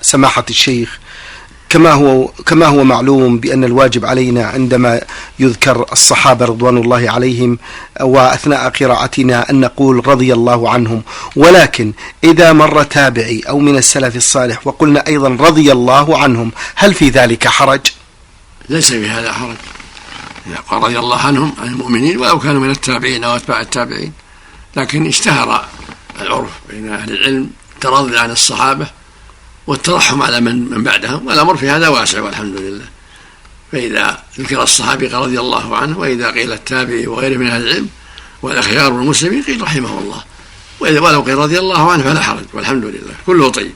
سماحة الشيخ، كما هو معلوم بأن الواجب علينا عندما يذكر الصحابة رضوان الله عليهم وأثناء قراءتنا أن نقول رضي الله عنهم، ولكن إذا مر تابعي أو من السلف الصالح وقلنا أيضا رضي الله عنهم، هل في ذلك حرج؟ ليس في هذا حرج إذا قال رضي الله عنهم عن المؤمنين ولو كانوا من التابعين أو أتباع التابعين، لكن اشتهر العرف بين أهل العلم الترضي عن الصحابة والترحم على من بعدهم، والأمر في هذا واسع والحمد لله. فإذا ذكر الصحابي قال رضي الله عنه، وإذا قيل التابعي وغيره من أهل العلم والأخيار والمسلمين قيل رحمه الله، ولو قيل رضي الله عنه فلا حرج والحمد لله، كله طيب.